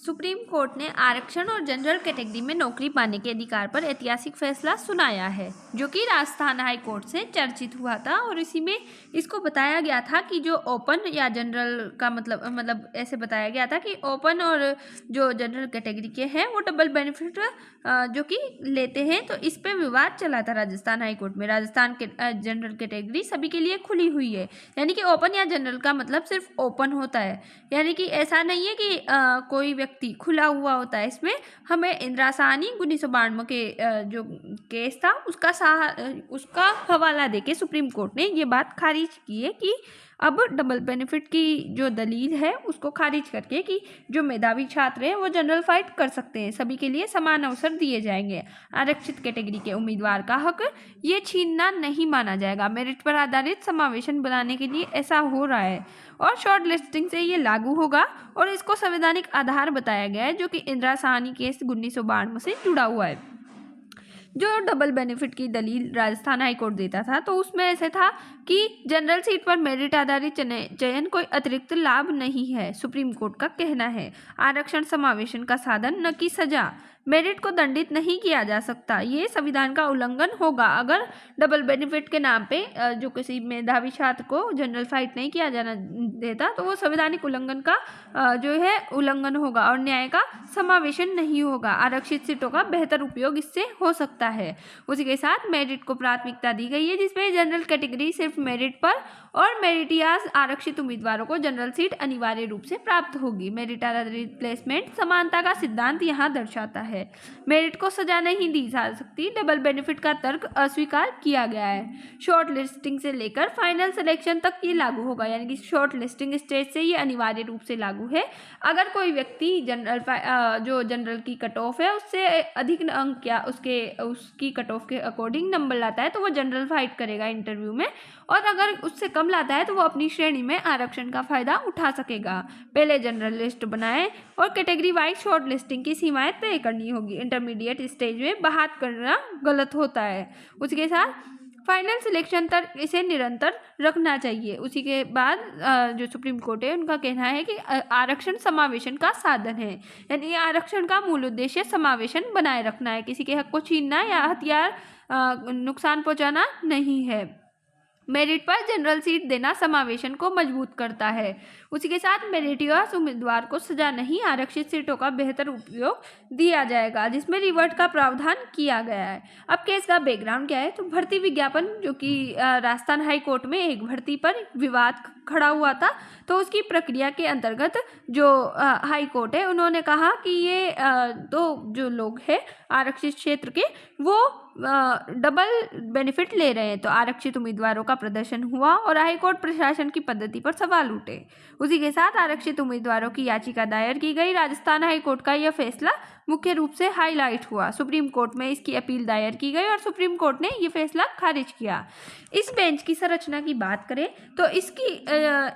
Supreme court ने आरक्षण और जनरल कैटेगरी में नौकरी पाने के अधिकार पर ऐतिहासिक फैसला सुनाया है, जो कि राजस्थान हाई कोर्ट से चर्चित हुआ था। और इसी में इसको बताया गया था कि जो ओपन या जनरल का मतलब ऐसे बताया गया था कि ओपन और जो जनरल कैटेगरी के हैं वो डबल बेनिफिट जो कि लेते हैं। तो इस पे विवाद चला था राजस्थान हाई कोर्ट में। राजस्थान के जनरल कैटेगरी सभी के लिए खुली हुई है, यानी कि ओपन या जनरल का मतलब सिर्फ ओपन होता है, यानी कि ऐसा नहीं है कि कोई व्यक्ति खुला हुआ होता है। इसमें हमें इंदिरा साहनी 1992 के जो केस था उसका हवाला देके सुप्रीम कोर्ट ने ये बात खारिज की है कि अब डबल बेनिफिट की जो दलील है उसको खारिज करके कि जो मेधावी छात्र हैं वो जनरल फाइट कर सकते हैं, सभी के लिए समान अवसर दिए जाएंगे। आरक्षित कैटेगरी के उम्मीदवार का हक ये छीनना नहीं माना जाएगा। मेरिट पर आधारित समावेशन बनाने के लिए ऐसा हो रहा है और शॉर्ट लिस्टिंग से ये लागू होगा और इसको संवैधानिक आधार बताया गया है, जो कि इंदिरा साहनी केस 1992 से जुड़ा हुआ है। जो डबल बेनिफिट की दलील राजस्थान हाई कोर्ट देता था तो उसमें ऐसे था कि जनरल सीट पर मेरिट आधारित चयन कोई अतिरिक्त लाभ नहीं है। सुप्रीम कोर्ट का कहना है आरक्षण समावेशन का साधन न कि सजा। मेरिट को दंडित नहीं किया जा सकता, ये संविधान का उल्लंघन होगा। अगर डबल बेनिफिट के नाम पे जो किसी मेधावी छात्र को जनरल फाइट नहीं किया जाना देता तो वो संवैधानिक उल्लंघन का जो है उल्लंघन होगा और न्याय का समावेशन नहीं होगा। आरक्षित सीटों का बेहतर उपयोग इससे हो सकता है। उसी के साथ मेरिट को प्राथमिकता दी गई है, जिसमें जनरल कैटेगरी सिर्फ मेरिट पर और मेरिटियाज आरक्षित उम्मीदवारों को जनरल सीट अनिवार्य रूप से प्राप्त होगी। मेरिट आधारित प्लेसमेंट समानता का सिद्धांत यहाँ दर्शाता है। मेरिट को सजा नहीं दी जा सकती। डबल बेनिफिट का तर्क अस्वीकार किया गया है। शॉर्ट लिस्टिंग से लेकर फाइनल सिलेक्शन तक ये लागू होगा, यानी कि शॉर्ट लिस्टिंग स्टेज से ये अनिवार्य रूप से लागू है। अगर कोई व्यक्ति जो जनरल की कट ऑफ है उससे अधिक अंक या उसकी कट ऑफ के अकॉर्डिंग नंबर लाता है तो वो जनरल फाइट करेगा इंटरव्यू में, और अगर उससे कम लाता है तो वो अपनी श्रेणी में आरक्षण का फायदा उठा सकेगा। पहले जनरल लिस्ट बनाएं और कैटेगरी वाइज शॉर्ट लिस्टिंग की सीमाएं तय करनी होगी। इंटरमीडिएट स्टेज में बहाल करना गलत होता है। उसके साथ फाइनल सिलेक्शन तक इसे निरंतर रखना चाहिए। उसी के बाद जो सुप्रीम कोर्ट है उनका कहना है कि आरक्षण समावेशन का साधन है, यानी आरक्षण का मूल उद्देश्य समावेशन बनाए रखना है, किसी के हक को छीनना या हथियार नुकसान पहुंचाना नहीं है। मेरिट पर जनरल सीट देना समावेशन को मजबूत करता है। उसी के साथ मेरिटियस उम्मीदवार को सजा नहीं, आरक्षित सीटों का बेहतर उपयोग दिया जाएगा, जिसमें रिवर्ट का प्रावधान किया गया है। अब केस का बैकग्राउंड क्या है, तो भर्ती विज्ञापन जो कि राजस्थान हाई कोर्ट में एक भर्ती पर विवाद खड़ा हुआ था, तो उसकी प्रक्रिया के अंतर्गत जो हाई कोर्ट है उन्होंने कहा कि ये तो जो लोग हैं आरक्षित क्षेत्र के वो डबल बेनिफिट ले रहे हैं। तो आरक्षित उम्मीदवारों का प्रदर्शन हुआ और हाई कोर्ट प्रशासन की पद्धति पर सवाल उठे। उसी के साथ आरक्षित उम्मीदवारों की याचिका दायर की गई। राजस्थान हाई कोर्ट का यह फैसला मुख्य रूप से हाईलाइट हुआ। सुप्रीम कोर्ट में इसकी अपील दायर की गई और सुप्रीम कोर्ट ने यह फैसला खारिज किया। इस बेंच की संरचना की बात करें तो इसकी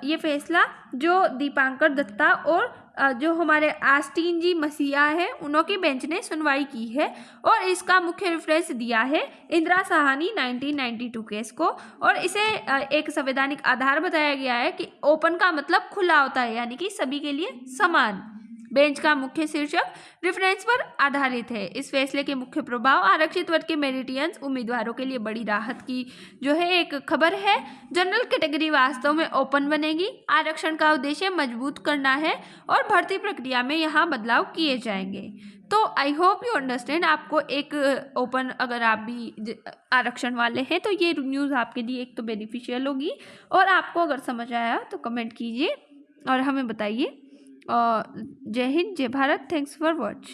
ये फैसला जो दीपांकर दत्ता और जो हमारे आस्टीन जी मसीहा है उन्हों की बेंच ने सुनवाई की है और इसका मुख्य रेफरेंस दिया है इंदिरा साहनी 1992 केस को, और इसे एक संवैधानिक आधार बताया गया है कि ओपन का मतलब खुला होता है, यानी कि सभी के लिए समान। बेंच का मुख्य शीर्षक रेफरेंस पर आधारित है। इस फैसले के मुख्य प्रभाव आरक्षित वर्ग के मेरिटियंस उम्मीदवारों के लिए बड़ी राहत की जो है एक खबर है। जनरल कैटेगरी वास्तव में ओपन बनेगी। आरक्षण का उद्देश्य मजबूत करना है और भर्ती प्रक्रिया में यहाँ बदलाव किए जाएंगे। तो आई होप यू अंडरस्टैंड। आपको एक ओपन अगर आप भी आरक्षण वाले हैं तो ये न्यूज़ आपके लिए एक तो बेनिफिशियल होगी, और आपको अगर समझ आया तो कमेंट कीजिए और हमें बताइए। जय हिंद, जय भारत। Thanks for watch.